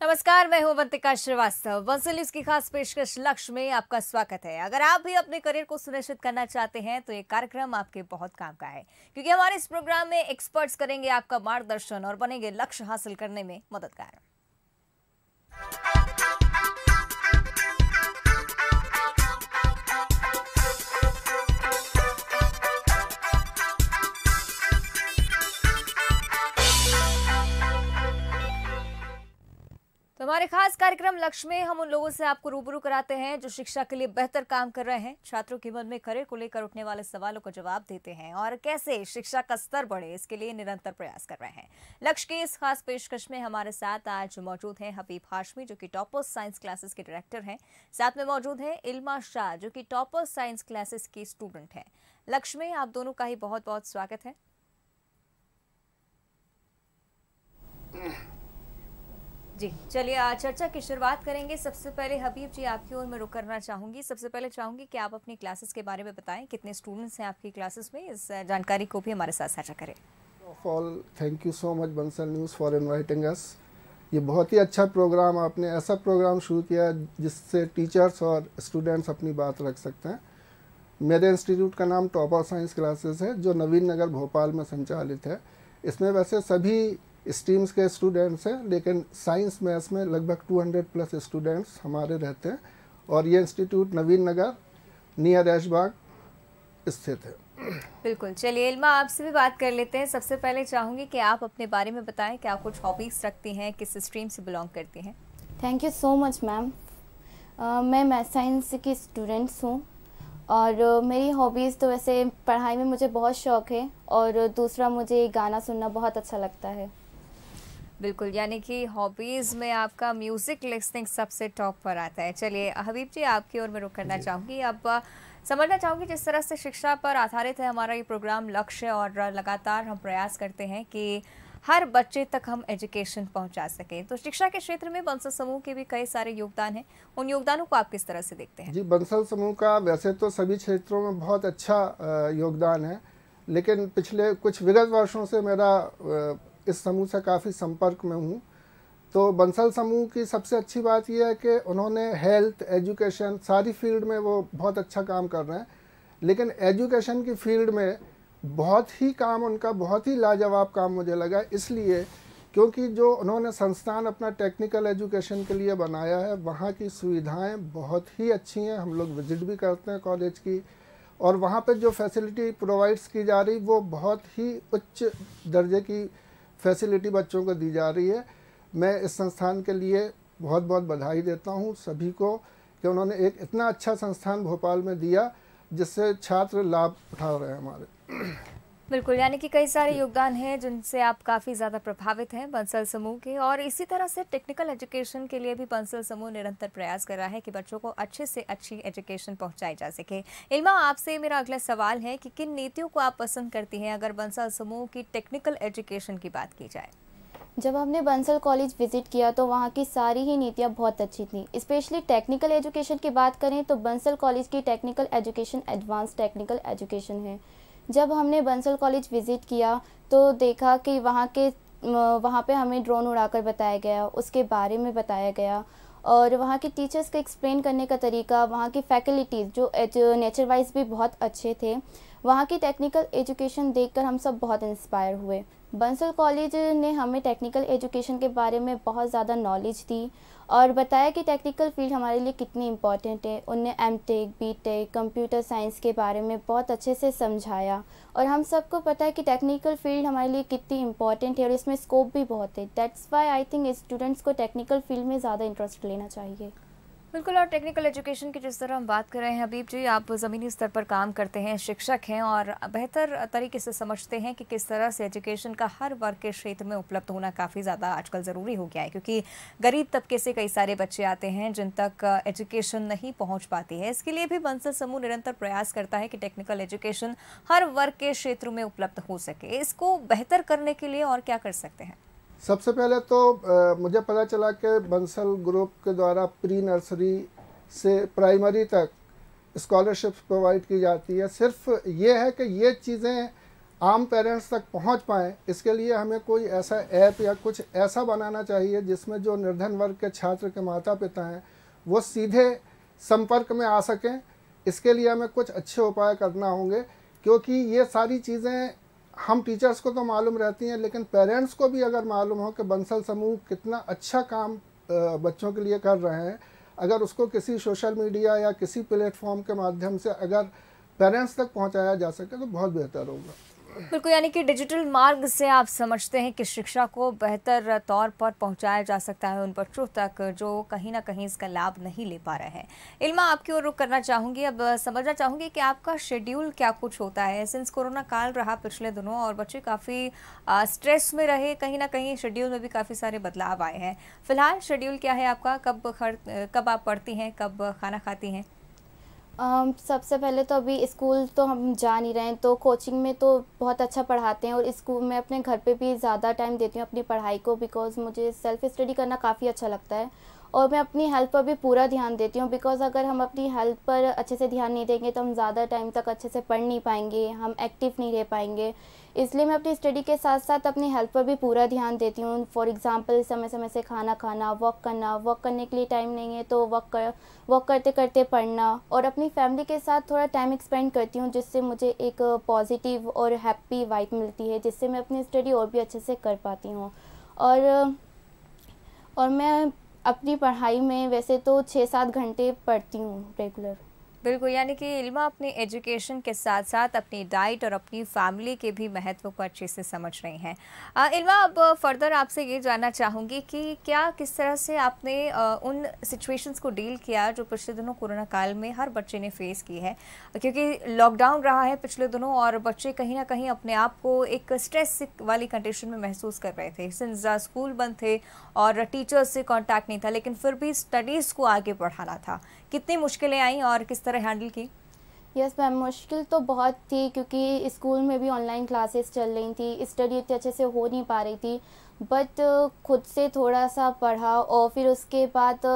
नमस्कार, मैं हूं अवंतिका श्रीवास्तव। बंसल न्यूज की खास पेशकश लक्ष्य में आपका स्वागत है। अगर आप भी अपने करियर को सुनिश्चित करना चाहते हैं तो ये कार्यक्रम आपके बहुत काम का है, क्योंकि हमारे इस प्रोग्राम में एक्सपर्ट्स करेंगे आपका मार्गदर्शन और बनेंगे लक्ष्य हासिल करने में मददगार। तो हमारे खास कार्यक्रम लक्ष्य में हम उन लोगों से आपको रूबरू कराते हैं जो शिक्षा के लिए बेहतर काम कर रहे हैं, छात्रों के मन में करियर को लेकर उठने वाले सवालों को जवाब देते हैं और कैसे शिक्षा का स्तर बढ़े इसके लिए निरंतर प्रयास कर रहे हैं। लक्ष्य की इस खास पेशकश में हमारे साथ आज मौजूद हैं हबीब हाशमी, जो कि टॉपर्स साइंस क्लासेस के डायरेक्टर हैं। साथ में मौजूद है इल्मा शाह, जो कि टॉपर्स साइंस क्लासेस की स्टूडेंट है। लक्ष्य में आप दोनों का ही बहुत बहुत स्वागत है। जी चलिए, चर्चा की शुरुआत करेंगे। सबसे पहले हबीब जी, आपकी ओर मैं रुख करना चाहूंगी। सबसे पहले चाहूंगी कि आप अपनी क्लासेस के बारे में बताएं, कितने स्टूडेंट्स हैं आपकी क्लासेस में, इस जानकारी को भी हमारे साथ साझा करें। Of all thank you so much Bansal news for inviting us. ये बहुत ही अच्छा प्रोग्राम, आपने ऐसा प्रोग्राम शुरू किया जिससे टीचर्स और स्टूडेंट्स अपनी बात रख सकते हैं। मेरे इंस्टीट्यूट का नाम टॉपर साइंस क्लासेस है, जो नवीन नगर भोपाल में संचालित है। इसमें वैसे सभी स्ट्रीम्स के स्टूडेंट्स हैं, लेकिन साइंस मैथ्स में लगभग 200 प्लस स्टूडेंट्स हमारे रहते हैं और ये इंस्टीट्यूट नवीन नगर नियर ऐशबाग स्थित है। बिल्कुल, चलिए इल्मा आपसे भी बात कर लेते हैं। सबसे पहले चाहूंगी कि आप अपने बारे में बताएं कि आप कुछ हॉबीज रखती हैं, किस स्ट्रीम से बिलोंग करती हैं। Thank you so much ma'am. मैं मैथ साइंस की स्टूडेंट्स हूँ और मेरी हॉबीज़ तो वैसे पढ़ाई में मुझे बहुत शौक़ है और दूसरा मुझे गाना सुनना बहुत अच्छा लगता है। बिल्कुल, यानी कि हॉबीज़ में आपका म्यूज़िक लिसनिंग सबसे टॉप पर आता है। चलिए हबीब जी, आपकी ओर मैं रुख करना चाहूँगी। अब समझना चाहूँगी, जिस तरह से शिक्षा पर आधारित है हमारा ये प्रोग्राम लक्ष्य, और लगातार हम प्रयास करते हैं कि हर बच्चे तक हम एजुकेशन पहुंचा सकें, तो शिक्षा के क्षेत्र में बंसल समूह के भी कई सारे योगदान हैं। उन योगदानों को आप किस तरह से देखते हैं? जी, बंसल समूह का वैसे तो सभी क्षेत्रों में बहुत अच्छा योगदान है, लेकिन पिछले कुछ विगत वर्षों से मेरा इस समूह से काफ़ी संपर्क में हूँ। तो बंसल समूह की सबसे अच्छी बात यह है कि उन्होंने हेल्थ, एजुकेशन, सारी फील्ड में वो बहुत अच्छा काम कर रहे हैं। लेकिन एजुकेशन की फील्ड में बहुत ही काम उनका बहुत ही लाजवाब काम मुझे लगा, इसलिए क्योंकि जो उन्होंने संस्थान अपना टेक्निकल एजुकेशन के लिए बनाया है, वहाँ की सुविधाएं बहुत ही अच्छी हैं। हम लोग विजिट भी करते हैं कॉलेज की, और वहाँ पे जो फैसिलिटी प्रोवाइड्स की जा रही वो बहुत ही उच्च दर्जे की फैसिलिटी बच्चों को दी जा रही है। मैं इस संस्थान के लिए बहुत बहुत बधाई देता हूँ सभी को कि उन्होंने एक इतना अच्छा संस्थान भोपाल में दिया जिससे छात्र लाभ उठा रहे हैं हमारे। बिल्कुल, यानी कि कई सारे योगदान हैं जिनसे आप काफ़ी ज़्यादा प्रभावित हैं बंसल समूह के, और इसी तरह से टेक्निकल एजुकेशन के लिए भी बंसल समूह निरंतर प्रयास कर रहा है कि बच्चों को अच्छे से अच्छी एजुकेशन पहुंचाई जा सके। इल्मा, आपसे मेरा अगला सवाल है कि किन नीतियों को आप पसंद करती हैं अगर बंसल समूह की टेक्निकल एजुकेशन की बात की जाए? जब हमने बंसल कॉलेज विज़िट किया तो वहाँ की सारी ही नीतियाँ बहुत अच्छी थी। स्पेशली टेक्निकल एजुकेशन की बात करें तो बंसल कॉलेज की technical education advance technical education है। जब हमने बंसल कॉलेज विज़िट किया तो देखा कि वहाँ पे हमें ड्रोन उड़ाकर बताया गया, उसके बारे में बताया गया, और वहाँ के टीचर्स का एक्सप्लेन करने का तरीका, वहाँ की फैकल्टीज़ जो नेचर वाइज भी बहुत अच्छे थे। वहाँ की टेक्निकल एजुकेशन देखकर हम सब बहुत इंस्पायर हुए। बंसल कॉलेज ने हमें टेक्निकल एजुकेशन के बारे में बहुत ज़्यादा नॉलेज दी और बताया कि टेक्निकल फील्ड हमारे लिए कितनी इम्पॉर्टेंट है। उनने एमटेक, बीटेक, कंप्यूटर साइंस के बारे में बहुत अच्छे से समझाया, और हम सबको पता है कि टेक्निकल फील्ड हमारे लिए कितनी इम्पॉर्टेंट है और इसमें स्कोप भी बहुत है। That's why I think students को टेक्निकल फील्ड में ज़्यादा इंटरेस्ट लेना चाहिए। बिल्कुल, और टेक्निकल एजुकेशन की जिस तरह हम बात कर रहे हैं हबीब जी, आप ज़मीनी स्तर पर काम करते हैं, शिक्षक हैं और बेहतर तरीके से समझते हैं कि किस तरह से एजुकेशन का हर वर्ग के क्षेत्र में उपलब्ध होना काफ़ी ज़्यादा आजकल ज़रूरी हो गया है, क्योंकि गरीब तबके से कई सारे बच्चे आते हैं जिन तक एजुकेशन नहीं पहुँच पाती है। इसके लिए भी बंसल समूह निरंतर प्रयास करता है कि टेक्निकल एजुकेशन हर वर्ग के क्षेत्र में उपलब्ध हो सके। इसको बेहतर करने के लिए और क्या कर सकते हैं? सबसे पहले तो मुझे पता चला कि बंसल ग्रुप के द्वारा प्री नर्सरी से प्राइमरी तक स्कॉलरशिप्स प्रोवाइड की जाती है। सिर्फ ये है कि ये चीज़ें आम पेरेंट्स तक पहुंच पाएँ, इसके लिए हमें कोई ऐसा ऐप या कुछ ऐसा बनाना चाहिए जिसमें जो निर्धन वर्ग के छात्र के माता पिता हैं वो सीधे संपर्क में आ सकें। इसके लिए हमें कुछ अच्छे उपाय करना होंगे, क्योंकि ये सारी चीज़ें हम टीचर्स को तो मालूम रहती हैं, लेकिन पेरेंट्स को भी अगर मालूम हो कि बंसल समूह कितना अच्छा काम बच्चों के लिए कर रहे हैं, अगर उसको किसी सोशल मीडिया या किसी प्लेटफॉर्म के माध्यम से अगर पेरेंट्स तक पहुंचाया जा सके तो बहुत बेहतर होगा। बिल्कुल, यानी कि डिजिटल मार्ग से आप समझते हैं कि शिक्षा को बेहतर तौर पर पहुंचाया जा सकता है उन बच्चों तक जो कहीं ना कहीं इसका लाभ नहीं ले पा रहे हैं। इल्मा, आपकी ओर रुख करना चाहूँगी, अब समझना चाहूँगी कि आपका शेड्यूल क्या कुछ होता है। सिंस कोरोना काल रहा पिछले दिनों और बच्चे काफ़ी स्ट्रेस में रहे, कहीं ना कहीं शेड्यूल में भी काफ़ी सारे बदलाव आए हैं। फिलहाल शेड्यूल क्या है आपका? कब आप पढ़ती हैं, कब खाना खाती हैं? सबसे पहले तो अभी स्कूल तो हम जा नहीं रहे हैं, तो कोचिंग में तो बहुत अच्छा पढ़ाते हैं और स्कूल में अपने घर पे भी ज़्यादा टाइम देती हूँ अपनी पढ़ाई को, बिकॉज़ मुझे सेल्फ़ स्टडी करना काफ़ी अच्छा लगता है और मैं अपनी हेल्थ पर भी पूरा ध्यान देती हूँ, बिकॉज़ अगर हम अपनी हेल्थ पर अच्छे से ध्यान नहीं देंगे तो हम ज़्यादा टाइम तक अच्छे से पढ़ नहीं पाएंगे, हम एक्टिव नहीं रह पाएंगे। इसलिए मैं अपनी स्टडी के साथ साथ अपनी हेल्थ पर भी पूरा ध्यान देती हूँ। फॉर एग्ज़ाम्पल समय समय से खाना खाना, वॉक करने के लिए टाइम नहीं है तो वॉक करते करते पढ़ना, और अपनी फैमिली के साथ थोड़ा टाइम स्पेंड करती हूँ, जिससे मुझे एक पॉजिटिव और हैप्पी वाइब मिलती है, जिससे मैं अपनी स्टडी और भी अच्छे से कर पाती हूँ। और मैं अपनी पढ़ाई में वैसे तो 6-7 घंटे पढ़ती हूँ रेगुलर। बिल्कुल, यानी कि इल्मा अपनी एजुकेशन के साथ साथ अपनी डाइट और अपनी फैमिली के भी महत्व को अच्छे से समझ रही हैं। इल्मा, अब फर्दर आपसे ये जानना चाहूँगी कि किस तरह से आपने उन सिचुएशंस को डील किया जो पिछले दिनों कोरोना काल में हर बच्चे ने फेस की है, क्योंकि लॉकडाउन रहा है पिछले दिनों और बच्चे कहीं ना कहीं अपने आप को एक स्ट्रेस वाली कंडीशन में महसूस कर रहे थे, सिंस स्कूल बंद थे और टीचर्स से कॉन्टैक्ट नहीं था, लेकिन फिर भी स्टडीज़ को आगे बढ़ाना था। कितनी मुश्किलें आई और किस तरह हैंडल की? यस मैम, मुश्किल तो बहुत थी, क्योंकि स्कूल में भी ऑनलाइन क्लासेस चल रही थी, स्टडी इतने अच्छे से हो नहीं पा रही थी, बट खुद से थोड़ा सा पढ़ा और फिर उसके बाद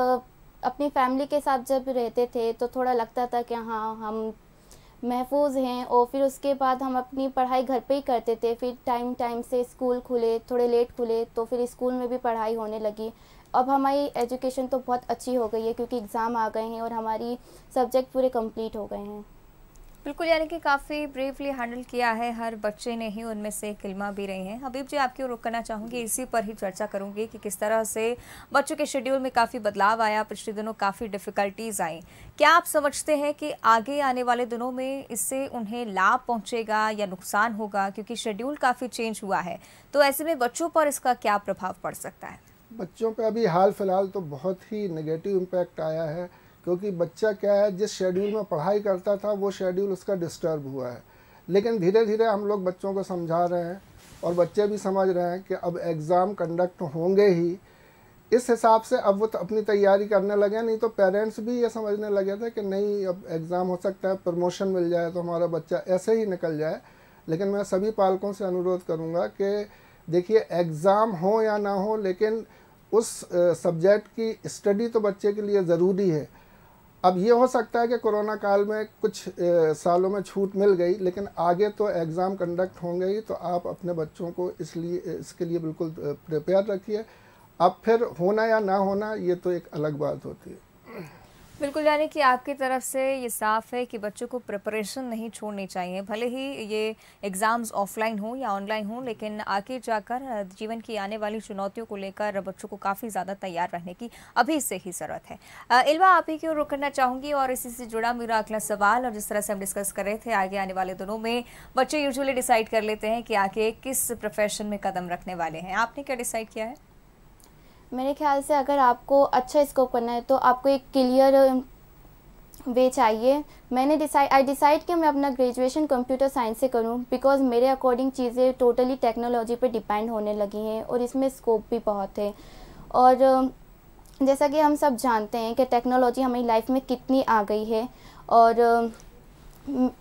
अपनी फैमिली के साथ जब रहते थे तो थोड़ा लगता था कि हाँ हम महफूज हैं, और फिर उसके बाद हम अपनी पढ़ाई घर पे ही करते थे। फिर टाइम से स्कूल खुले, थोड़े लेट खुले, तो फिर स्कूल में भी पढ़ाई होने लगी। अब हमारी एजुकेशन तो बहुत अच्छी हो गई है क्योंकि एग्ज़ाम आ गए हैं और हमारी सब्जेक्ट पूरे कंप्लीट हो गए हैं। बिल्कुल, यानी कि काफ़ी ब्रेवली हैंडल किया है हर बच्चे ने ही, उनमें से एक इल्मा भी रही हैं। हबीब जी, आपकी ओर रुख करना चाहूँगी, इसी पर ही चर्चा करूँगी कि किस तरह से बच्चों के शेड्यूल में काफ़ी बदलाव आया, पिछले दिनों काफ़ी डिफ़िकल्टीज़ आई। क्या आप समझते हैं कि आगे आने वाले दिनों में इससे उन्हें लाभ पहुँचेगा या नुकसान होगा, क्योंकि शेड्यूल काफ़ी चेंज हुआ है, तो ऐसे में बच्चों पर इसका क्या प्रभाव पड़ सकता है? बच्चों पे अभी हाल फिलहाल तो बहुत ही नेगेटिव इम्पैक्ट आया है, क्योंकि बच्चा क्या है, जिस शेड्यूल में पढ़ाई करता था वो शेड्यूल उसका डिस्टर्ब हुआ है। लेकिन धीरे धीरे हम लोग बच्चों को समझा रहे हैं और बच्चे भी समझ रहे हैं कि अब एग्ज़ाम कंडक्ट होंगे ही, इस हिसाब से अब वो अपनी तैयारी करने लगे। नहीं तो पेरेंट्स भी ये समझने लगे थे कि नहीं अब एग्ज़ाम हो सकता है, प्रमोशन मिल जाए तो हमारा बच्चा ऐसे ही निकल जाए। लेकिन मैं सभी पालकों से अनुरोध करूँगा कि देखिए, एग्ज़ाम हो या ना हो, लेकिन उस सब्जेक्ट की स्टडी तो बच्चे के लिए ज़रूरी है। अब ये हो सकता है कि कोरोना काल में कुछ सालों में छूट मिल गई, लेकिन आगे तो एग्ज़ाम कंडक्ट होंगे ही, तो आप अपने बच्चों को इसके लिए बिल्कुल प्रिपेयर रखिए। अब फिर होना या ना होना ये तो एक अलग बात होती है। बिल्कुल, यानी कि आपकी तरफ से ये साफ है कि बच्चों को प्रिपरेशन नहीं छोड़नी चाहिए, भले ही ये एग्ज़ाम्स ऑफलाइन हो या ऑनलाइन हो, लेकिन आगे जाकर जीवन की आने वाली चुनौतियों को लेकर बच्चों को काफ़ी ज़्यादा तैयार रहने की अभी से ही ज़रूरत है। इल्मा, आप ही की ओर रुख करना चाहूँगी और इसी से जुड़ा मेरा अगला सवाल, और जिस तरह से हम डिस्कस कर रहे थे, आगे आने वाले दिनों में बच्चे यूजुअली डिसाइड कर लेते हैं कि आगे किस प्रोफेशन में कदम रखने वाले हैं। आपने क्या डिसाइड किया है? मेरे ख्याल से अगर आपको अच्छा स्कोप करना है तो आपको एक क्लियर वे चाहिए। मैंने डिसाइड किया मैं अपना ग्रेजुएशन कंप्यूटर साइंस से करूं, बिकॉज़ मेरे अकॉर्डिंग चीज़ें टोटली टेक्नोलॉजी पे डिपेंड होने लगी हैं और इसमें स्कोप भी बहुत है। और जैसा कि हम सब जानते हैं कि टेक्नोलॉजी हमारी लाइफ में कितनी आ गई है, और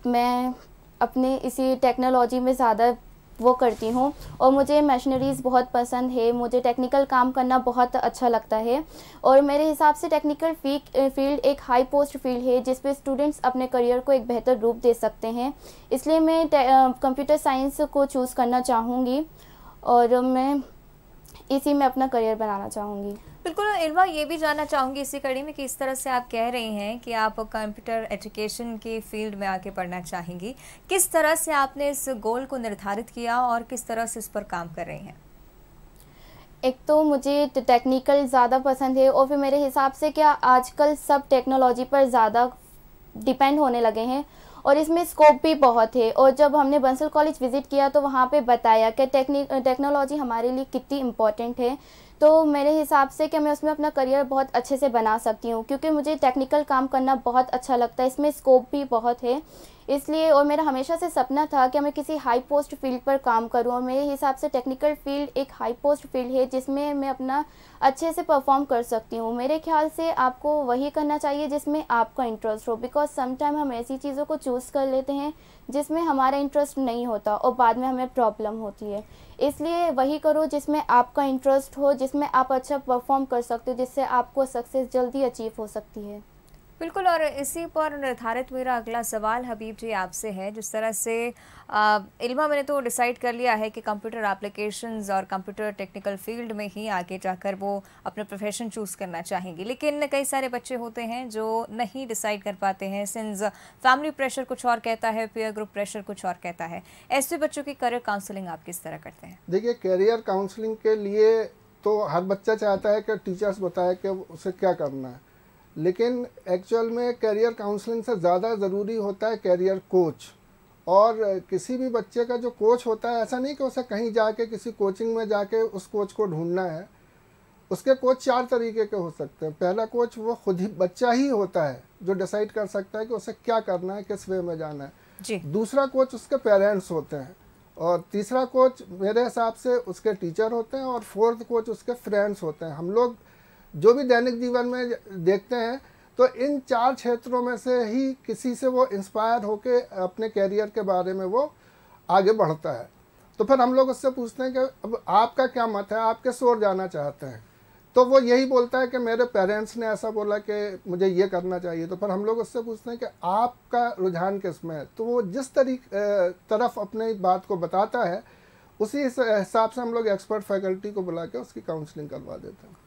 मैं अपने इसी टेक्नोलॉजी में ज़्यादा वो करती हूँ। और मुझे मशीनरीज़ बहुत पसंद है, मुझे टेक्निकल काम करना बहुत अच्छा लगता है। और मेरे हिसाब से टेक्निकल फील्ड एक हाई पोस्ट फील्ड है जिस पे स्टूडेंट्स अपने करियर को एक बेहतर रूप दे सकते हैं। इसलिए मैं कंप्यूटर साइंस को चूज़ करना चाहूँगी और मैं इसी में अपना करियर बनाना चाहूँगी। बिल्कुल इल्मा, ये भी जानना चाहूँगी इसी कड़ी में कि इस तरह से आप कह रही हैं कि आप कंप्यूटर एजुकेशन की फील्ड में आगे पढ़ना चाहेंगी, किस तरह से आपने इस गोल को निर्धारित किया और किस तरह से इस पर काम कर रही हैं? एक तो मुझे टेक्निकल ज़्यादा पसंद है और फिर मेरे हिसाब से क्या आजकल सब टेक्नोलॉजी पर ज़्यादा डिपेंड होने लगे हैं और इसमें स्कोप भी बहुत है। और जब हमने बंसल कॉलेज विज़िट किया तो वहाँ पे बताया कि टेक्नोलॉजी हमारे लिए कितनी इम्पोर्टेंट है। तो मेरे हिसाब से कि मैं उसमें अपना करियर बहुत अच्छे से बना सकती हूँ, क्योंकि मुझे टेक्निकल काम करना बहुत अच्छा लगता है, इसमें स्कोप भी बहुत है इसलिए। और मेरा हमेशा से सपना था कि मैं किसी हाई पोस्ट फील्ड पर काम करूँ और मेरे हिसाब से टेक्निकल फील्ड एक हाई पोस्ट फील्ड है जिसमें मैं अपना अच्छे से परफॉर्म कर सकती हूँ। मेरे ख्याल से आपको वही करना चाहिए जिसमें आपका इंटरेस्ट हो, बिकॉज समटाइम हम ऐसी चीज़ों को चूज़ कर लेते हैं जिसमें हमारा इंटरेस्ट नहीं होता और बाद में हमें प्रॉब्लम होती है। इसलिए वही करो जिसमें आपका इंटरेस्ट हो, जिसमें आप अच्छा परफॉर्म कर सकते हो, जिससे आपको सक्सेस जल्दी अचीव हो सकती है। बिल्कुल, और इसी पर निर्धारित मेरा अगला सवाल हबीब जी आपसे है। जिस तरह से इल्मा, मैंने तो डिसाइड कर लिया है कि कंप्यूटर एप्लीकेशंस और कंप्यूटर टेक्निकल फील्ड में ही आगे जाकर वो अपना प्रोफेशन चूज़ करना चाहेंगी, लेकिन कई सारे बच्चे होते हैं जो नहीं डिसाइड कर पाते हैं, सिंस फैमिली प्रेशर कुछ और कहता है, पीयर ग्रुप प्रेशर कुछ और कहता है। ऐसे बच्चों की करियर काउंसलिंग आप किस तरह करते हैं? देखिए, करियर काउंसलिंग के लिए तो हर बच्चा चाहता है कि टीचर्स बताए कि उसे क्या करना है, लेकिन एक्चुअल में करियर काउंसलिंग से ज़्यादा ज़रूरी होता है करियर कोच। और किसी भी बच्चे का जो कोच होता है, ऐसा नहीं कि उसे कहीं जाके किसी कोचिंग में जाके उस कोच को ढूंढना है। उसके कोच 4 तरीके के हो सकते हैं। पहला कोच वो खुद ही बच्चा ही होता है जो डिसाइड कर सकता है कि उसे क्या करना है, किस वे में जाना है जी। दूसरा कोच उसके पेरेंट्स होते हैं और तीसरा कोच मेरे हिसाब से उसके टीचर होते हैं और फोर्थ कोच उसके फ्रेंड्स होते हैं। हम लोग जो भी दैनिक जीवन में देखते हैं तो इन 4 क्षेत्रों में से ही किसी से वो इंस्पायर होके अपने कैरियर के बारे में वो आगे बढ़ता है। तो फिर हम लोग उससे पूछते हैं कि अब आपका क्या मत है, आप किस ओर जाना चाहते हैं। तो वो यही बोलता है कि मेरे पेरेंट्स ने ऐसा बोला कि मुझे ये करना चाहिए। तो फिर हम लोग उससे पूछते हैं कि आपका रुझान किस में है। तो वो जिस तरफ अपने बात को बताता है उसी हिसाब से हम लोग एक्सपर्ट फैकल्टी को बुला के उसकी काउंसलिंग करवा देते हैं।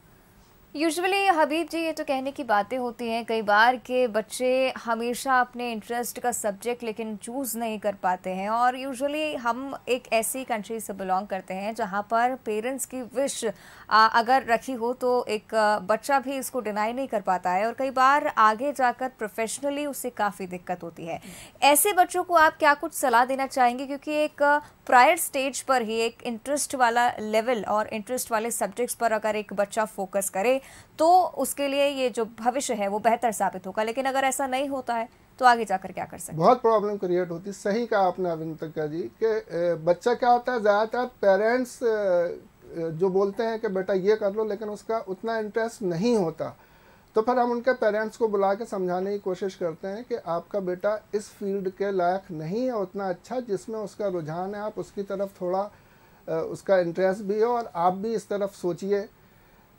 यूजुअली हबीब जी, ये तो कहने की बातें होती हैं कई बार के बच्चे हमेशा अपने इंटरेस्ट का सब्जेक्ट लेकिन चूज़ नहीं कर पाते हैं। और यूजुअली हम एक ऐसी कंट्री से बिलोंग करते हैं जहां पर पेरेंट्स की विश अगर रखी हो तो एक बच्चा भी इसको डिनाई नहीं कर पाता है और कई बार आगे जाकर प्रोफेशनली उससे काफ़ी दिक्कत होती है। ऐसे बच्चों को आप क्या कुछ सलाह देना चाहेंगे, क्योंकि एक प्रायर स्टेज पर ही एक इंटरेस्ट वाला लेवल और इंटरेस्ट वाले सब्जेक्ट्स पर अगर एक बच्चा फोकस करे तो उसके लिए ये जो भविष्य है वो बेहतर साबित होगा, लेकिन अगर ऐसा नहीं होता है तो आगे जाकर क्या कर सकते हैं? बहुत प्रॉब्लम क्रिएट होती है। सही कहा आपने अविंतिका जी कि बच्चा क्या होता है, ज़्यादातर पेरेंट्स जो बोलते हैं कि बेटा ये कर लो, लेकिन उसका उतना इंटरेस्ट नहीं होता। तो फिर हम उनके पेरेंट्स को बुला के समझाने की कोशिश करते हैं कि आपका बेटा इस फील्ड के लायक नहीं है उतना अच्छा जिसमें उसका रुझान है। आप उसकी तरफ थोड़ा उसका इंटरेस्ट भी है और आप भी इस तरफ सोचिए।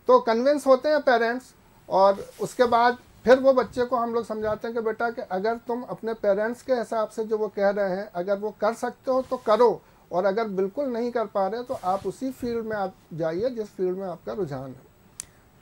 तो कन्विंस होते हैं पेरेंट्स और उसके बाद फिर वो बच्चे को हम लोग समझाते हैं कि बेटा कि अगर तुम अपने पेरेंट्स के हिसाब से जो वो कह रहे हैं अगर वो कर सकते हो तो करो, और अगर बिल्कुल नहीं कर पा रहे तो आप उसी फील्ड में आप जाइए जिस फील्ड में आपका रुझान है।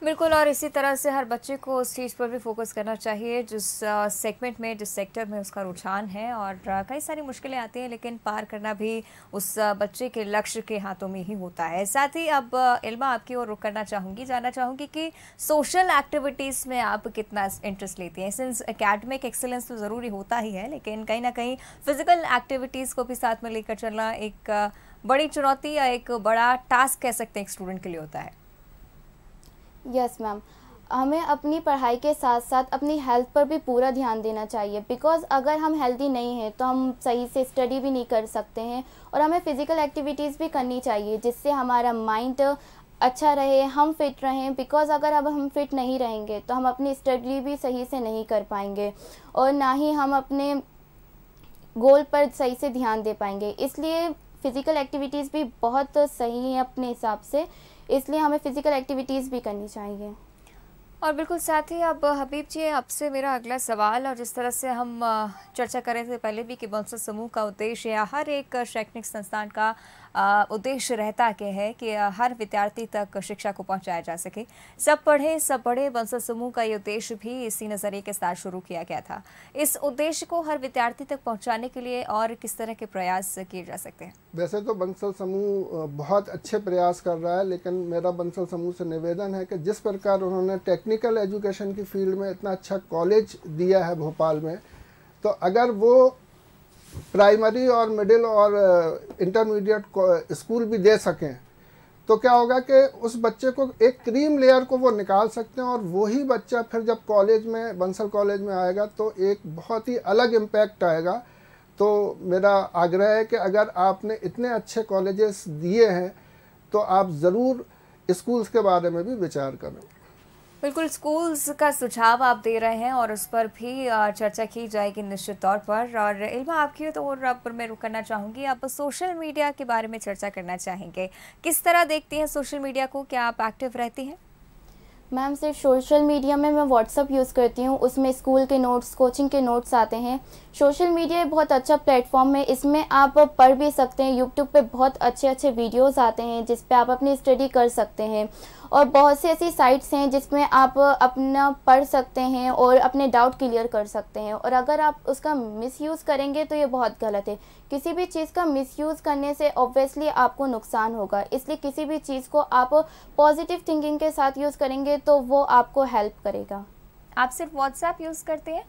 बिल्कुल, और इसी तरह से हर बच्चे को उस चीज़ पर भी फोकस करना चाहिए जिस सेगमेंट में, जिस सेक्टर में उसका रुझान है। और कई सारी मुश्किलें आती हैं लेकिन पार करना भी उस बच्चे के लक्ष्य के हाथों में ही होता है। साथ ही अब इल्मा आपकी ओर रुख करना चाहूँगी, जानना चाहूँगी कि सोशल एक्टिविटीज़ में आप कितना इंटरेस्ट लेती हैं। सिंस एकेडमिक एक्सेलेंस तो ज़रूरी होता ही है, लेकिन कहीं ना कहीं फिजिकल एक्टिविटीज़ को भी साथ में लेकर चलना एक बड़ी चुनौती या एक बड़ा टास्क कह सकते हैं एक स्टूडेंट के लिए होता है। यस मैम, हमें अपनी पढ़ाई के साथ साथ अपनी हेल्थ पर भी पूरा ध्यान देना चाहिए, बिकॉज़ अगर हम हेल्दी नहीं हैं तो हम सही से स्टडी भी नहीं कर सकते हैं। और हमें फ़िज़िकल एक्टिविटीज़ भी करनी चाहिए जिससे हमारा माइंड अच्छा रहे, हम फिट रहें। बिकॉज़ अगर अब हम फिट नहीं रहेंगे तो हम अपनी स्टडी भी सही से नहीं कर पाएंगे और ना ही हम अपने गोल पर सही से ध्यान दे पाएंगे। इसलिए फ़िज़िकल एक्टिविटीज़ भी बहुत सही हैं अपने हिसाब से, इसलिए हमें फ़िज़िकल एक्टिविटीज़ भी करनी चाहिए। और बिल्कुल साथ ही अब हबीब जी, आपसे मेरा अगला सवाल, और जिस तरह से हम चर्चा कर रहे थे पहले भी कि बंसल समूह का उद्देश्य या हर एक शैक्षणिक संस्थान का उद्देश्य रहता है कि हर विद्यार्थी तक शिक्षा को पहुंचाया जा सके, सब पढ़े सब बढ़े। बंसल समूह का ये उद्देश्य भी इसी नज़रिए के साथ शुरू किया गया था। इस उद्देश्य को हर विद्यार्थी तक पहुँचाने के लिए और किस तरह के प्रयास किए जा सकते हैं? वैसे तो बंसल समूह बहुत अच्छे प्रयास कर रहा है, लेकिन मेरा बंसल समूह से निवेदन है कि जिस प्रकार उन्होंने टेक्निकल एजुकेशन की फील्ड में इतना अच्छा कॉलेज दिया है भोपाल में, तो अगर वो प्राइमरी और मिडिल और इंटरमीडिएट स्कूल भी दे सकें तो क्या होगा कि उस बच्चे को एक क्रीम लेयर को वो निकाल सकते हैं, और वही बच्चा फिर जब कॉलेज में, बंसल कॉलेज में आएगा तो एक बहुत ही अलग इम्पैक्ट आएगा। तो मेरा आग्रह है कि अगर आपने इतने अच्छे कॉलेजेस दिए हैं तो आप ज़रूर स्कूल्स के बारे में भी विचार करें। बिल्कुल, स्कूल्स का सुझाव आप दे रहे हैं और उस पर भी चर्चा की जाएगी निश्चित तौर पर। और इल्मा, आपकी तो और आप पर मैं रुक करना चाहूँगी, आप सोशल मीडिया के बारे में चर्चा करना चाहेंगे। किस तरह देखती हैं सोशल मीडिया को, क्या आप एक्टिव रहती हैं? मैम सिर्फ सोशल मीडिया में मैं व्हाट्सअप यूज़ करती हूँ, उसमें स्कूल के नोट्स, कोचिंग के नोट्स आते हैं। सोशल मीडिया बहुत अच्छा प्लेटफॉर्म है, इसमें आप पढ़ भी सकते हैं। यूट्यूब पे बहुत अच्छे अच्छे वीडियोस आते हैं जिस पे आप अपनी स्टडी कर सकते हैं, और बहुत सी ऐसी साइट्स हैं जिसमें आप अपना पढ़ सकते हैं और अपने डाउट क्लियर कर सकते हैं। और अगर आप उसका मिसयूज़ करेंगे तो ये बहुत गलत है। किसी भी चीज़ का मिसयूज़ करने से ऑब्वियसली आपको नुकसान होगा, इसलिए किसी भी चीज़ को आप पॉजिटिव थिंकिंग के साथ यूज़ करेंगे तो वो आपको हेल्प करेगा। आप सिर्फ व्हाट्सएप यूज़ करते हैं?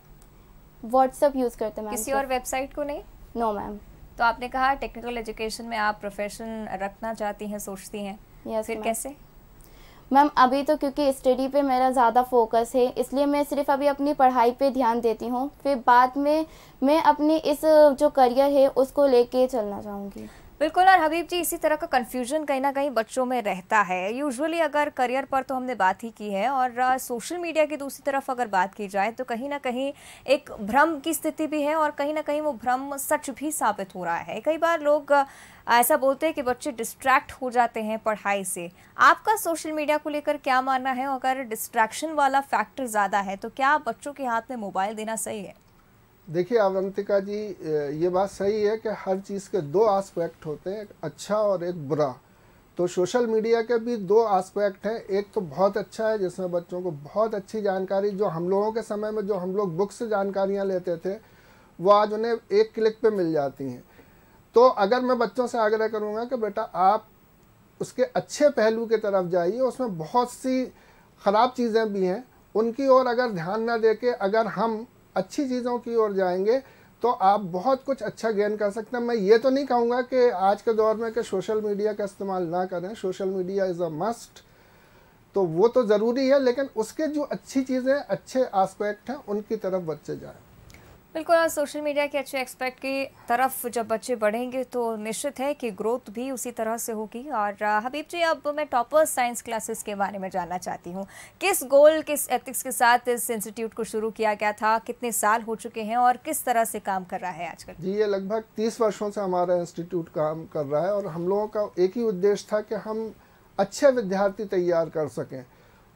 व्हाट्सएप यूज़ करते हैं मैम। किसी और वेबसाइट को नहीं? No ma'am. तो आपने कहा टेक्निकल एजुकेशन में आप प्रोफेशन रखना चाहती हैं, सोचती हैं, फिर कैसे? मैम अभी तो क्योंकि स्टडी पे मेरा ज़्यादा फोकस है, इसलिए मैं सिर्फ अभी अपनी पढ़ाई पे ध्यान देती हूँ। फिर बाद में मैं अपनी इस जो करियर है उसको लेके चलना चाहूँगी। बिल्कुल। और हबीब जी, इसी तरह का कन्फ्यूजन कहीं ना कहीं बच्चों में रहता है। यूजुअली अगर करियर पर तो हमने बात ही की है, और सोशल मीडिया की दूसरी तरफ अगर बात की जाए तो कहीं ना कहीं एक भ्रम की स्थिति भी है, और कहीं ना कहीं वो भ्रम सच भी साबित हो रहा है। कई बार लोग ऐसा बोलते हैं कि बच्चे डिस्ट्रैक्ट हो जाते हैं पढ़ाई से। आपका सोशल मीडिया को लेकर क्या मानना है? अगर डिस्ट्रैक्शन वाला फैक्टर ज़्यादा है तो क्या बच्चों के हाथ में मोबाइल देना सही है? देखिए अवंतिका जी, ये बात सही है कि हर चीज़ के दो एस्पेक्ट होते हैं, एक अच्छा और एक बुरा। तो सोशल मीडिया के भी दो एस्पेक्ट हैं। एक तो बहुत अच्छा है जिसमें बच्चों को बहुत अच्छी जानकारी, जो हम लोगों के समय में जो हम लोग बुक से जानकारियाँ लेते थे, वो आज उन्हें एक क्लिक पे मिल जाती हैं। तो अगर मैं बच्चों से आग्रह करूँगा कि बेटा आप उसके अच्छे पहलू की तरफ जाइए, उसमें बहुत सी ख़राब चीज़ें भी हैं, उनकी ओर अगर ध्यान ना दे के अगर हम अच्छी चीज़ों की ओर जाएंगे तो आप बहुत कुछ अच्छा गेन कर सकते हैं। मैं ये तो नहीं कहूँगा कि आज के दौर में कि सोशल मीडिया का इस्तेमाल ना करें, social media is a must, तो वो तो ज़रूरी है, लेकिन उसके जो अच्छी चीज़ें, अच्छे एस्पेक्ट हैं, उनकी तरफ बच्चे जाएं। बिल्कुल। और सोशल मीडिया के अच्छे एक्सपेक्ट की तरफ जब बच्चे बढ़ेंगे तो निश्चित है कि ग्रोथ भी उसी तरह से होगी। और हबीब जी, अब मैं टॉपर्स साइंस क्लासेस के बारे में जानना चाहती हूँ। किस गोल, किस एथिक्स के साथ इस इंस्टीट्यूट को शुरू किया गया था, कितने साल हो चुके हैं और किस तरह से काम कर रहा है आजकल? जी, ये लगभग 30 वर्षों से हमारा इंस्टीट्यूट काम कर रहा है, और हम लोगों का एक ही उद्देश्य था कि हम अच्छे विद्यार्थी तैयार कर सकें।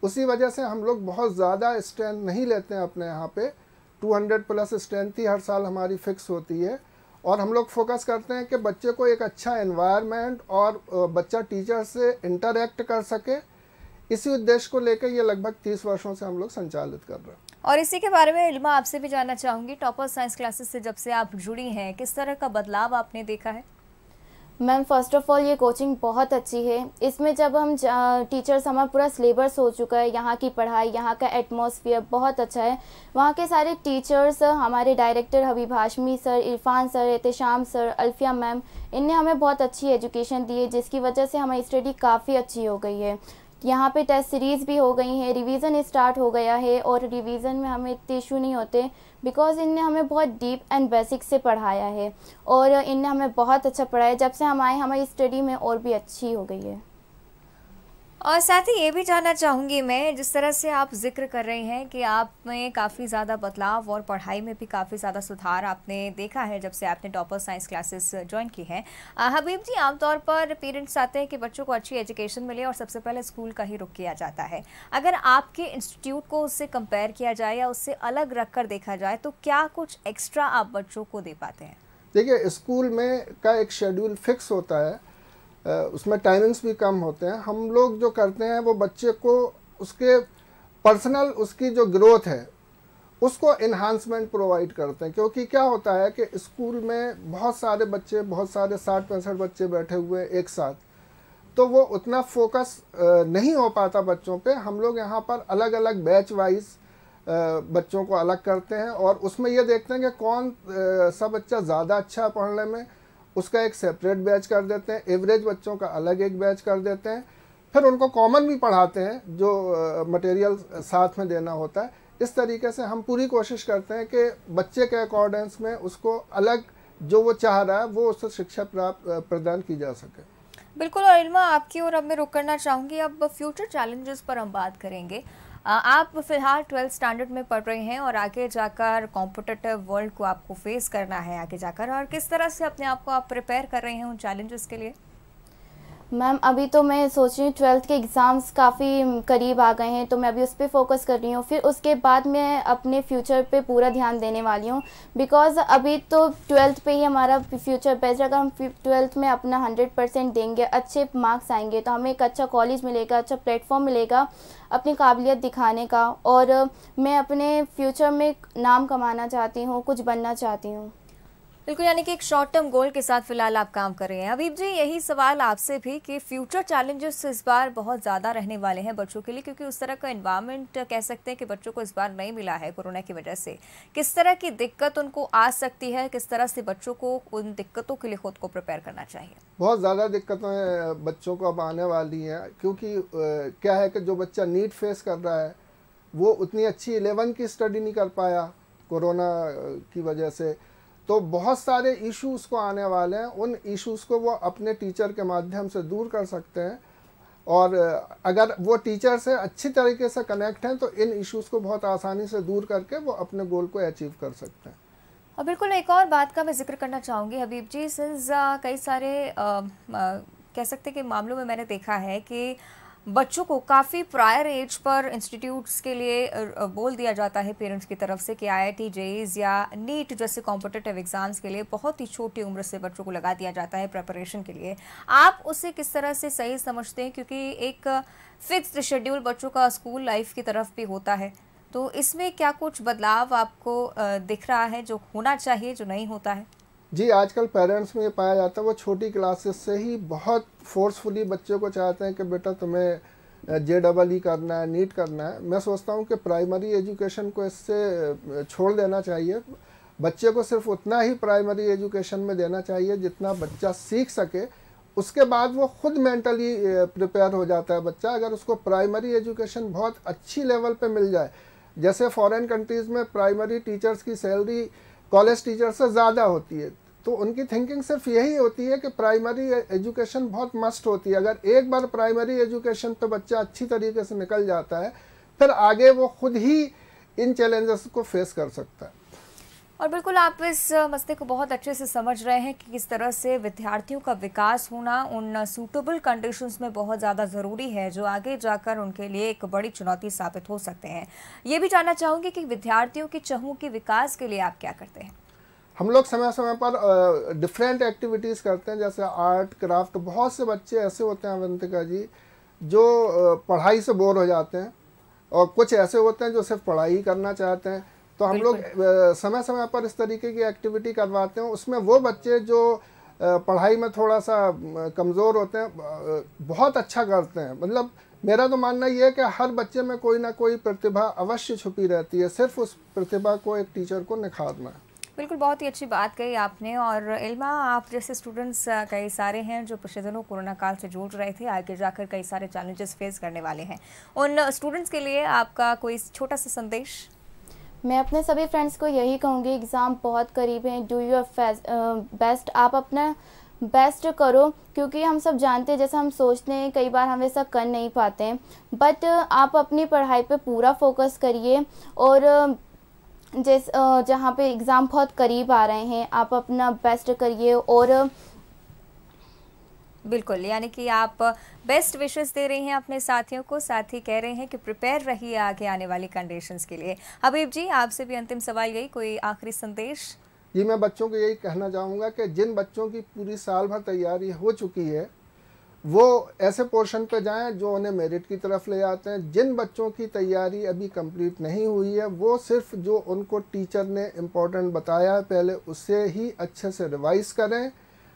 उसी वजह से हम लोग बहुत ज़्यादा स्ट्रेंथ नहीं लेते हैं अपने यहाँ पे। 200 प्लस स्ट्रेंथ ही हर साल हमारी फिक्स होती है, और हम लोग फोकस करते हैं कि बच्चे को एक अच्छा एनवायरनमेंट और बच्चा टीचर से इंटरेक्ट कर सके। इसी उद्देश्य को लेकर ये लगभग 30 वर्षों से हम लोग संचालित कर रहे हैं। और इसी के बारे में इल्मा आपसे भी जानना चाहूँगी, टॉपर्स साइंस क्लासेस से जब से आप जुड़ी हैं, किस तरह का बदलाव आपने देखा है? मैम फर्स्ट ऑफ़ ऑल ये कोचिंग बहुत अच्छी है। इसमें जब हम टीचर्स, हमारा पूरा सिलेबस हो चुका है, यहाँ की पढ़ाई, यहाँ का एटमॉस्फेयर बहुत अच्छा है। वहाँ के सारे टीचर्स, हमारे director Habib Hashmi sir, Irfan sir, Ehtesham sir, Alfia ma'am, इनने हमें बहुत अच्छी एजुकेशन दी है, जिसकी वजह से हमारी स्टडी काफ़ी अच्छी हो गई है। यहाँ पे टेस्ट सीरीज़ भी हो गई हैं, रिवीज़न स्टार्ट हो गया है, और रिवीज़न में हमें इतने इशू नहीं होते बिकॉज़ इनने हमें बहुत डीप एंड बेसिक से पढ़ाया है, और इनने हमें बहुत अच्छा पढ़ाया। जब से हम आए हमारी स्टडी में और भी अच्छी हो गई है। और साथ ही ये भी जानना चाहूँगी मैं, जिस तरह से आप ज़िक्र कर रही हैं कि आप में काफ़ी ज़्यादा बदलाव और पढ़ाई में भी काफ़ी ज़्यादा सुधार आपने देखा है जब से आपने टॉपर साइंस क्लासेस ज्वाइन की हैं। हबीब जी, आमतौर पर पेरेंट्स चाहते हैं कि बच्चों को अच्छी एजुकेशन मिले और सबसे पहले स्कूल का ही रुख किया जाता है। अगर आपके इंस्टीट्यूट को उससे कंपेयर किया जाए या उससे अलग रख कर देखा जाए तो क्या कुछ एक्स्ट्रा आप बच्चों को दे पाते हैं? देखिए, स्कूल में का एक शेड्यूल फिक्स होता है, उसमें टाइमिंग्स भी कम होते हैं। हम लोग जो करते हैं वो बच्चे को उसके पर्सनल उसकी जो ग्रोथ है उसको इन्हांसमेंट प्रोवाइड करते हैं। क्योंकि क्या होता है कि स्कूल में बहुत सारे बच्चे, बहुत सारे 60-65 बच्चे बैठे हुए एक साथ, तो वो उतना फोकस नहीं हो पाता बच्चों पे। हम लोग यहाँ पर अलग अलग बैच वाइज बच्चों को अलग करते हैं और उसमें ये देखते हैं कि कौन सा बच्चा ज़्यादा अच्छा है पढ़ने में, उसका एक सेपरेट बैच कर देते हैं। एवरेज बच्चों का अलग एक बैच कर देते हैं। फिर उनको कॉमन भी पढ़ाते हैं जो मटेरियल साथ में देना होता है। इस तरीके से हम पूरी कोशिश करते हैं कि बच्चे के अकॉर्डेंस में उसको अलग जो वो चाह रहा है वो उससे शिक्षा प्रदान की जा सके। बिल्कुल। और इल्मा, आपकी ओर अब मैं रुक करना चाहूँगी। अब फ्यूचर चैलेंजेस पर हम बात करेंगे। आप फिलहाल 12th स्टैंडर्ड में पढ़ रहे हैं और आगे जाकर कॉम्पिटिटिव वर्ल्ड को आपको फेस करना है आगे जाकर, और किस तरह से अपने आप को आप प्रिपेयर कर रहे हैं उन चैलेंजेस के लिए? मैम, अभी तो मैं सोच रही हूँ 12th के एग्ज़ाम्स काफ़ी करीब आ गए हैं, तो मैं अभी उस पर फोकस कर रही हूँ। फिर उसके बाद मैं अपने फ्यूचर पे पूरा ध्यान देने वाली हूँ, बिकॉज़ अभी तो 12th पे ही हमारा फ्यूचर बेस्ट। अगर हम 12th में अपना 100% देंगे, अच्छे मार्क्स आएंगे, तो हमें एक अच्छा कॉलेज मिलेगा, अच्छा प्लेटफॉर्म मिलेगा अपनी काबिलियत दिखाने का। और मैं अपने फ्यूचर में नाम कमाना चाहती हूँ, कुछ बनना चाहती हूँ। बिल्कुल, यानी कि एक शॉर्ट टर्म गोल के साथ फिलहाल आप काम कर रहे हैं। हबीब जी, यही सवाल आपसे भी कि फ्यूचर चैलेंजेस इस बार बहुत ज़्यादा रहने वाले हैं बच्चों के लिए, क्योंकि उस तरह का एनवायरनमेंट कह सकते हैं कि बच्चों को इस बार नहीं मिला है कोरोना की वजह से। किस तरह की दिक्कत उनको आ सकती है, किस तरह से बच्चों को उन दिक्कतों के लिए खुद को प्रिपेयर करना चाहिए? बहुत ज़्यादा दिक्कतें बच्चों को अब आने वाली हैं, क्योंकि क्या है कि जो बच्चा नीट फेस कर रहा है वो उतनी अच्छी 11 की स्टडी नहीं कर पाया कोरोना की वजह से। तो बहुत सारे इश्यूज को आने वाले हैं। उन इश्यूज को वो अपने टीचर के माध्यम से दूर कर सकते हैं, और अगर वो टीचर से अच्छी तरीके से कनेक्ट हैं तो इन इश्यूज को बहुत आसानी से दूर करके वो अपने गोल को अचीव कर सकते हैं। और बिल्कुल, एक और बात का मैं जिक्र करना चाहूँगी हबीब जी। सिंस कई सारे कह सकते हैं कि मामलों में मैंने देखा है कि बच्चों को काफ़ी प्रायर एज पर इंस्टीट्यूट्स के लिए बोल दिया जाता है पेरेंट्स की तरफ से कि IIT JEEs या नीट जैसे कॉम्पिटिटिव एग्जाम्स के लिए बहुत ही छोटी उम्र से बच्चों को लगा दिया जाता है प्रिपरेशन के लिए। आप उसे किस तरह से सही समझते हैं, क्योंकि एक फिक्स्ड शेड्यूल बच्चों का स्कूल लाइफ की तरफ भी होता है, तो इसमें क्या कुछ बदलाव आपको दिख रहा है जो होना चाहिए जो नहीं होता है? जी, आजकल पेरेंट्स में ये पाया जाता है वो छोटी क्लासेस से ही बहुत फोर्सफुली बच्चों को चाहते हैं कि बेटा तुम्हें JEE करना है, नीट करना है। मैं सोचता हूँ कि प्राइमरी एजुकेशन को इससे छोड़ देना चाहिए। बच्चे को सिर्फ उतना ही प्राइमरी एजुकेशन में देना चाहिए जितना बच्चा सीख सके। उसके बाद वो खुद मेंटली प्रिपेयर हो जाता है बच्चा। अगर उसको प्राइमरी एजुकेशन बहुत अच्छी लेवल पे मिल जाए, जैसे फॉरेन कंट्रीज़ में प्राइमरी टीचर्स की सैलरी कॉलेज टीचर से ज़्यादा होती है, तो उनकी थिंकिंग सिर्फ यही होती है कि प्राइमरी एजुकेशन बहुत मस्ट होती है। अगर एक बार प्राइमरी एजुकेशन पे बच्चा अच्छी तरीके से निकल जाता है, फिर आगे वो खुद ही इन चैलेंजेस को फेस कर सकता है। और बिल्कुल, आप इस मसले को बहुत अच्छे से समझ रहे हैं कि किस तरह से विद्यार्थियों का विकास होना उन सूटेबल कंडीशंस में बहुत ज़्यादा ज़रूरी है जो आगे जाकर उनके लिए एक बड़ी चुनौती साबित हो सकते हैं। ये भी जानना चाहूँगी कि विद्यार्थियों की चहुमुखी विकास के लिए आप क्या करते हैं? हम लोग समय समय पर डिफरेंट एक्टिविटीज़ करते हैं, जैसे आर्ट क्राफ्ट। बहुत से बच्चे ऐसे होते हैं अवंतिका जी जो पढ़ाई से बोर हो जाते हैं, और कुछ ऐसे होते हैं जो सिर्फ पढ़ाई ही करना चाहते हैं। तो हम लोग समय समय पर इस तरीके की एक्टिविटी करवाते हैं। उसमें वो बच्चे जो पढ़ाई में थोड़ा सा कमज़ोर होते हैं बहुत अच्छा करते हैं। मतलब मेरा तो मानना ये है कि हर बच्चे में कोई ना कोई प्रतिभा अवश्य छुपी रहती है, सिर्फ उस प्रतिभा को एक टीचर को निखारना है। बिल्कुल, बहुत ही अच्छी बात कही आपने। और इल्मा, आप जैसे स्टूडेंट्स कई सारे हैं जो पिछले दिनों कोरोना काल से जूझ रहे थे, आगे जाकर कई सारे चैलेंजेस फेस करने वाले हैं। उन स्टूडेंट्स के लिए आपका कोई छोटा सा संदेश? मैं अपने सभी फ्रेंड्स को यही कहूँगी, एग्ज़ाम बहुत करीब है, डू योर बेस्ट। आप अपना बेस्ट करो, क्योंकि हम सब जानते हैं, जैसा हम सोचते हैं कई बार हम ऐसा कर नहीं पाते हैं, बट आप अपनी पढ़ाई पे पूरा फोकस करिए। और जहाँ पे एग्ज़ाम बहुत करीब आ रहे हैं, आप अपना बेस्ट करिए। और बिल्कुल, यानी कि आप बेस्ट विशेस दे रही हैं अपने साथियों को, साथ ही कह रहे हैं कि प्रिपेयर रहिए आगे आने वाली कंडीशंस के लिए। हबीब जी, आपसे भी अंतिम सवाल यही, कोई आखिरी संदेश? जी, मैं बच्चों को यही कहना चाहूँगा कि जिन बच्चों की पूरी साल भर तैयारी हो चुकी है वो ऐसे पोर्शन पे जाएं जो उन्हें मेरिट की तरफ ले जाते हैं। जिन बच्चों की तैयारी अभी कंप्लीट नहीं हुई है वो सिर्फ जो उनको टीचर ने इम्पोर्टेंट बताया है पहले उससे ही अच्छे से रिवाइज़ करें,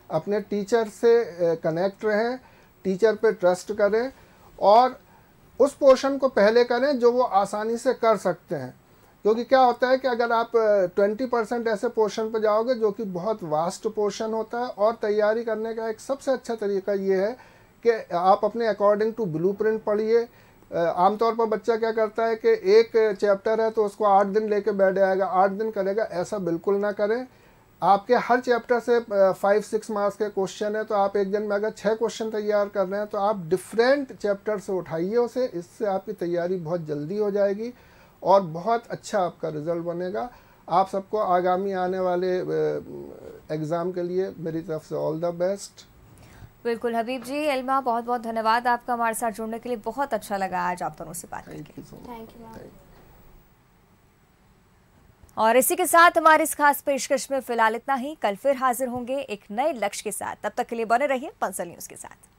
अपने टीचर से कनेक्ट रहें, टीचर पे ट्रस्ट करें और उस पोर्शन को पहले करें जो वो आसानी से कर सकते हैं। क्योंकि क्या होता है कि अगर आप 20% ऐसे पोर्शन पर जाओगे जो कि बहुत वास्ट पोर्शन होता है, और तैयारी करने का एक सबसे अच्छा तरीका ये है कि आप अपने अकॉर्डिंग टू ब्लूप्रिंट पढ़िए। आमतौर पर बच्चा क्या करता है कि एक चैप्टर है तो उसको 8 दिन लेके बैठ जाएगा, 8 दिन करेगा, ऐसा बिल्कुल ना करें। आपके हर चैप्टर से 5-6 मार्क्स के क्वेश्चन है, तो आप एक दिन में अगर 6 क्वेश्चन तैयार कर रहे हैं तो आप डिफरेंट चैप्टर से उठाइए उसे, इससे आपकी तैयारी बहुत जल्दी हो जाएगी और बहुत अच्छा आपका रिजल्ट बनेगा। आप सबको आगामी आने वाले एग्ज़ाम के लिए मेरी तरफ से ऑल द बेस्ट। बिल्कुल हबीब जी, एल्मा, बहुत बहुत धन्यवाद आपका हमारे साथ जुड़ने के लिए। बहुत अच्छा लगा आज आप दोनों से बात करके। Thank you ma'am. और इसी के साथ हमारी इस खास पेशकश में फिलहाल इतना ही। कल फिर हाजिर होंगे एक नए लक्ष्य के साथ। तब तक के लिए बने रहिए बंसल न्यूज़ के साथ।